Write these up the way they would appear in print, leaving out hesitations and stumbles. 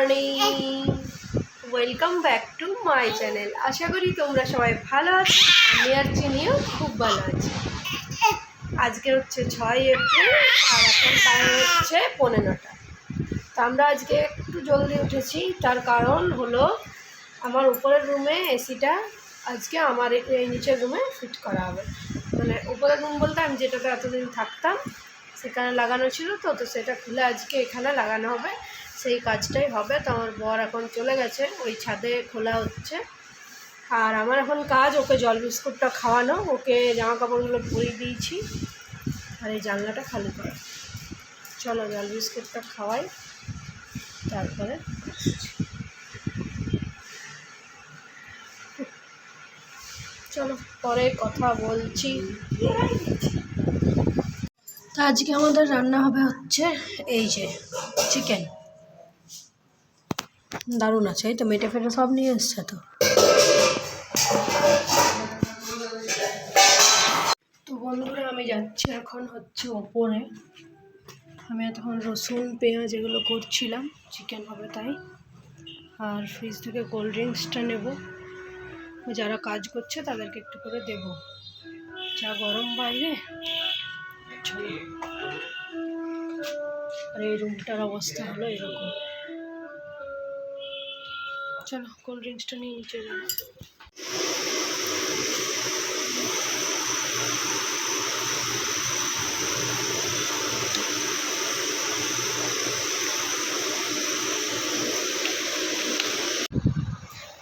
Morning, welcome back to my channel. আশা করি তোমরা সবাই ভালো আছো। আমি আর চিনিও খুব ভালো আছি। আজকে হচ্ছে 6 এপ্রিল আর এখন টাইম হচ্ছে 9:15। তো আমরা আজকে একটু জলদি উঠেছি, তার কারণ হলো আমার উপরের রুমে এসিটা আজকে আমার এই নিচের রুমে ফিট করা হবে। মানে উপরের রুম বলতে আমি যেটাতে এতদিন থাকতাম সেখানে লাগানো ছিল, তো সেটা খুলে আজকে এখানে লাগানো হবে। সেই কাজটাই হবে। তো আমার বর এখন চলে গেছে, ওই ছাদে খোলা হচ্ছে। আর আমার এখন কাজ ওকে জল বিস্কুটটা খাওয়ানো, ওকে জামা কাপড়গুলো পরিয়ে দিয়েছি, আর এই জানলাটা খালি করা। চলো জল বিস্কুটটা খাওয়াই, তারপরে চলো পরে কথা বলছি। তো আজকে আমাদের রান্না হবে হচ্ছে এই যে চিকেন। দারুণ আছে, এই তো মেটে ফেটে সব নিয়ে এসছে। তো বন্ধুরা আমি যাচ্ছি এখন হচ্ছে ওপরে। আমি তখন রসুন পেঁয়াজ এগুলো করছিলাম, চিকেন হবে তাই। আর ফ্রিজ থেকে কোল্ড ড্রিঙ্কসটা নেব, যারা কাজ করছে তাদেরকে একটু করে দেব। যা গরম বাইরে। আর এই রুমটার অবস্থা হলো এরকম। চলো কোল্ড ড্রিঙ্কসটা নিয়ে নিচে যাবো।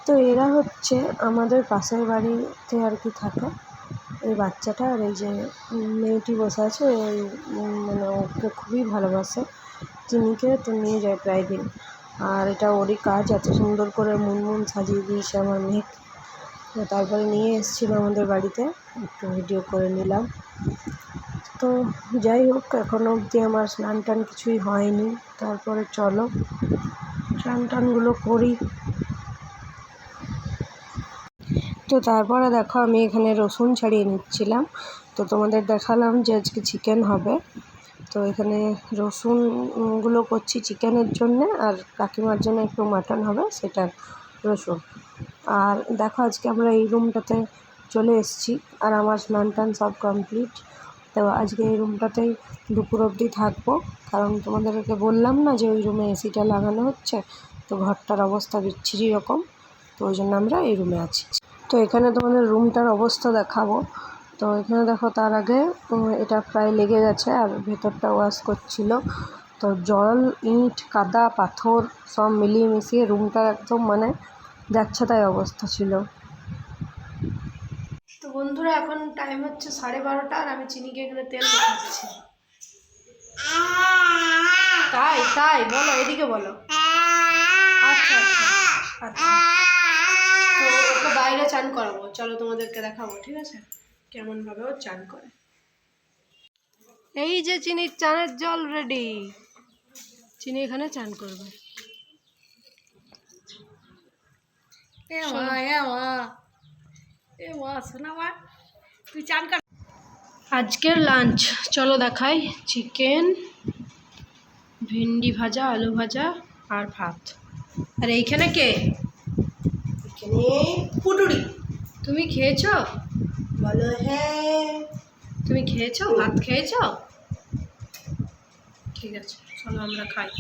তো এরা হচ্ছে আমাদের পাশের বাড়িতে আর কি থাকে এই বাচ্চাটা। আর এই যে মেয়েটি বসে আছে, ওই মানে ওকে খুবই ভালোবাসে চিনিকে, তো নিয়ে যায় প্রায় দিন। আর এটা ওরই কাজ, এত সুন্দর করে মুনমুন সাজিয়ে দিয়েছে আমার মেয়ে। তো তারপরে নিয়ে এসেছিলো আমাদের বাড়িতে, একটু ভিডিও করে নিলাম। তো যাই হোক, এখনও অবধি আমার স্নান টান কিছুই হয়নি। তারপরে চলো স্নান টানগুলো করি। তো তারপরে দেখো আমি এখানে রসুন ছাড়িয়ে নিচ্ছিলাম। তো তোমাদের দেখালাম যে আজকে চিকেন হবে। তো এখানে রসুনগুলো করছি চিকেনের জন্যে, আর কাকিমার জন্য একটু মাটন হবে সেটার রসুন। আর দেখো আজকে আমরা এই রুমটাতে চলে এসেছি, আর আমার স্নান টান সব কমপ্লিট। তো আজকে এই রুমটাতেই দুপুর অবধি থাকবো, কারণ তোমাদেরকে বললাম না যে ওই রুমে এসিটা লাগানো হচ্ছে। তো ঘরটার অবস্থা বিচ্ছিরি রকম, তো ওই জন্য আমরা এই রুমে আছি। তো এখানে তোমাদের রুমটার অবস্থা দেখাবো। তো এখানে দেখো তার আগে এটা প্রায় লেগে গেছে, আর ভেতরটা ওয়াশ করছিল। তো জল, ইট, কাদা, পাথর সব মিলিয়ে মিশিয়ে রুমটার একদম মানে যাচ্ছে তাই অবস্থা ছিল। তো বন্ধুরা এখন টাইম হচ্ছে 12:30, আর আমি চিনিকে এখানে তেল মেখাচ্ছি। তাই তাই বলো, এদিকে বলো। আচ্ছা আচ্ছা আচ্ছা। তো ওকে বাইরে চান করাবো, চলো তোমাদেরকে দেখাবো, ঠিক আছে কেমনভাবে ও চান করে। এই যে চিনির চানের জল রেডি, চিনি এখানে চান করবে। তুই চান কর। আজকের লাঞ্চ চলো দেখাই, চিকেন, ভেন্ডি ভাজা, আলু ভাজা আর ভাত। আর এইখানে কে? এখানে পুটুরি। তুমি খেয়েছো? বলো হ্যাঁ। তুমি খেয়েছো? ভাত খেয়েছো? ঠিক আছে চলো আমরা খাই।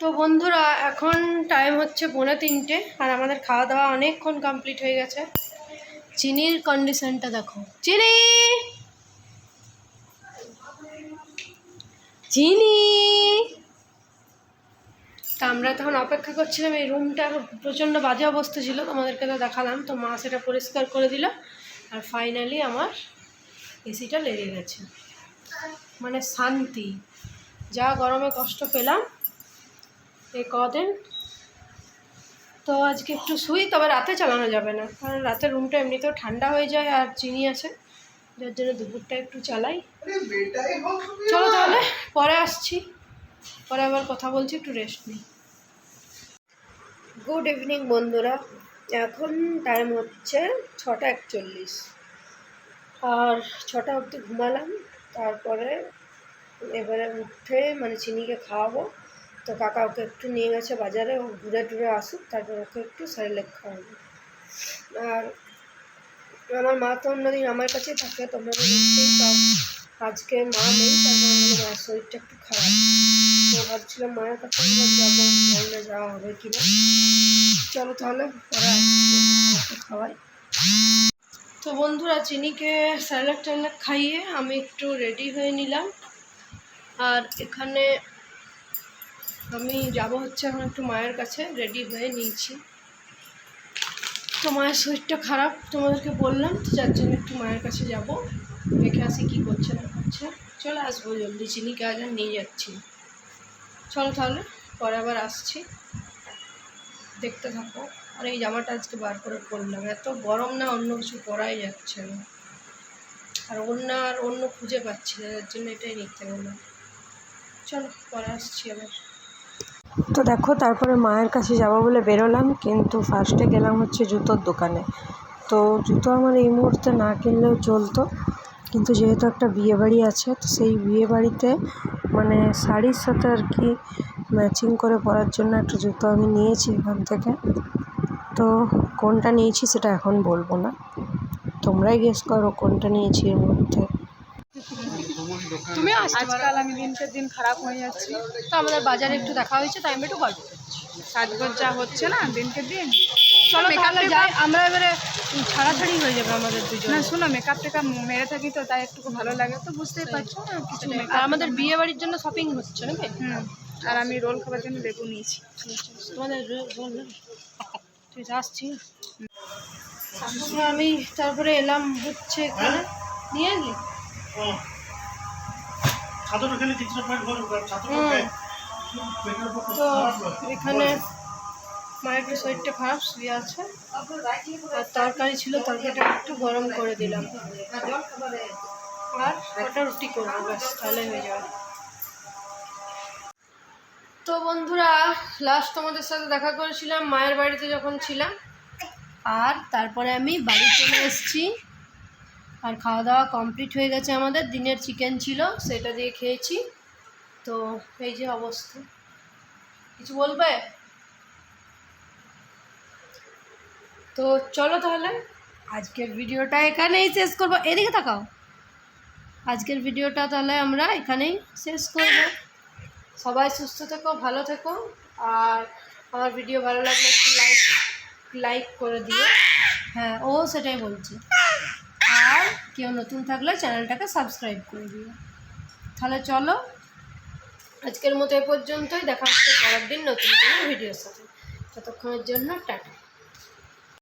তো বন্ধুরা এখন টাইম হচ্ছে 2:45, আর আমাদের খাওয়া দাওয়া অনেকক্ষণ কমপ্লিট হয়ে গেছে। চিনির কন্ডিশনটা দেখো, চিনি চিনি। তা আমরা তখন অপেক্ষা করছিলাম, এই রুমটার প্রচণ্ড বাজে অবস্থা ছিল, তোমাদেরকে তো দেখালাম। তো মা সেটা পরিষ্কার করে দিল, আর ফাইনালি আমার এসিটা লেগে গেছে। মানে শান্তি, যা গরমে কষ্ট পেলাম এই কদিন। তো আজকে একটু শুই, তবে রাতে চালানো যাবে না, কারণ রাতে রুমটা এমনিতেও ঠান্ডা হয়ে যায়, আর চিনি আছে যার জন্য দুপুরটা একটু চালাই। চলো তাহলে পরে আসছি, পরে আবার কথা বলছি, একটু রেস্ট নিই। গুড ইভিনিং বন্ধুরা, এখন টাইম হচ্ছে 6:41, আর 6টা অবধি ঘুমালাম। তারপরে এবারে উঠে মানে চিনিকে খাওয়াবো। তো কাকা ওকে একটু নিয়ে গেছে বাজারে, ও ঘুরে টুরে আসুক, তারপর ওকে একটু সেরেলাক খাওয়াবো। আর আমার মা তো অন্যদিন আমার কাছেই থাকে, তোমরা তো দেখতেই পাও। আজকে মা নেই, তারপর আমাদের মায়ের শরীরটা একটু খারাপ, তো ভাবছিলাম মায়ের কাছে যাবো, মনে যাওয়া হবে কিনা। চলো তাহলে পরে খাওয়াই। তো বন্ধুরা, চিনিকে সেরেলাক টেরেলাক খাইয়ে আমি একটু রেডি হয়ে নিলাম। আর এখানে আমি যাব হচ্ছে এখন একটু মায়ের কাছে, রেডি হয়ে নিয়েছি। তো মায়ের শরীরটা খারাপ তোমাদেরকে বললাম, তো যার জন্য একটু মায়ের কাছে যাব, দেখে আসি কী করছে না করছে। চলে আসবো জলদি, চিনিকে আজ নিয়ে যাচ্ছি। চলো তাহলে পরে আবার আসছি, দেখতে থাকো। আর এই জামাটা আজকে বার করে পরলাম, এত গরম না, অন্য কিছু পরাই যাচ্ছে না, আর অন্য খুঁজে পাচ্ছি না, যার জন্য এটাই নিতে গেলাম। চলো পরে আসছি আবার। তো দেখো, তারপরে মায়ের কাছে যাবো বলে বেরোলাম, কিন্তু ফার্স্টে গেলাম হচ্ছে জুতোর দোকানে। তো জুতো আমার এই মুহূর্তে না কিনলেও চলতো, কিন্তু যেহেতু একটা বিয়েবাড়ি আছে, তো সেই বিয়েবাড়িতে মানে শাড়ির সাথে আর কি ম্যাচিং করে পরার জন্য একটা জুতো আমি নিয়েছি এখান থেকে। তো কোনটা নিয়েছি সেটা এখন বলবো না, তোমরাই গেস করো কোনটা নিয়েছি এর মধ্যে। তুমি আজকাল আমি দিনকে দিন খারাপ হয়ে যাচ্ছি, তো আমাদের বাজারে একটু দেখা হয়েছে, তাই আমি একটু গল্প করছি। সাজগোজ যা হচ্ছে না দিনকে দিন। চলো তাহলে যাই, আমরা এবারে ছাড়াছাড়ি হয়ে যাবে আমাদের দুজন। না শোনো, মেকআপ টেকআপ মেরে থাকি তো তাই একটু ভালো লাগে, তো বুঝতেই পারছো না কিছু। আর আমাদের বিয়ে বাড়ির জন্য শপিং হচ্ছে নাকি? আর আমি রোল খাবার জন্য লেবু নিয়েছি। তোমাদের রোল ঠিক আসছি। আমি তারপরে এলাম হচ্ছে এখানে, নিয়ে এলি তো এখানে মায়ের একটু শরীরটা খারাপ, শুয়ে আছে। আর তরকারি ছিল, তরকারিটা একটু গরম করে দিলাম, আর ওটা রুটি করবো, ব্যাস তাহলে হয়ে যাবে। তো বন্ধুরা, লাস্ট তোমাদের সাথে দেখা করেছিলাম মায়ের বাড়িতে যখন ছিলাম, আর তারপরে আমি বাড়ি চলে এসেছি। আর খাওয়া দাওয়া কমপ্লিট হয়ে গেছে, আমাদের দিনের চিকেন ছিল, সেটা দিয়ে খেয়েছি। তো এই যে অবস্থা, কিছু বলবে? তো চলো তাহলে আজকের ভিডিওটা এখানেই শেষ করবো। এদিকে তাকাও। আজকের ভিডিওটা তাহলে আমরা এখানেই শেষ করব। সবাই সুস্থ থেকো, ভালো থেকো, আর আমার ভিডিও ভালো লাগলে একটু লাইক করে দিও। হ্যাঁ, ও সেটাই বলছে। আর কেউ নতুন থাকলে চ্যানেলটাকে সাবস্ক্রাইব করে দিও। তাহলে চলো আজকের মতো এ পর্যন্তই, দেখা হচ্ছে পরের দিন নতুন কোনো ভিডিওর সাথে। ততক্ষণের জন্য টাটা।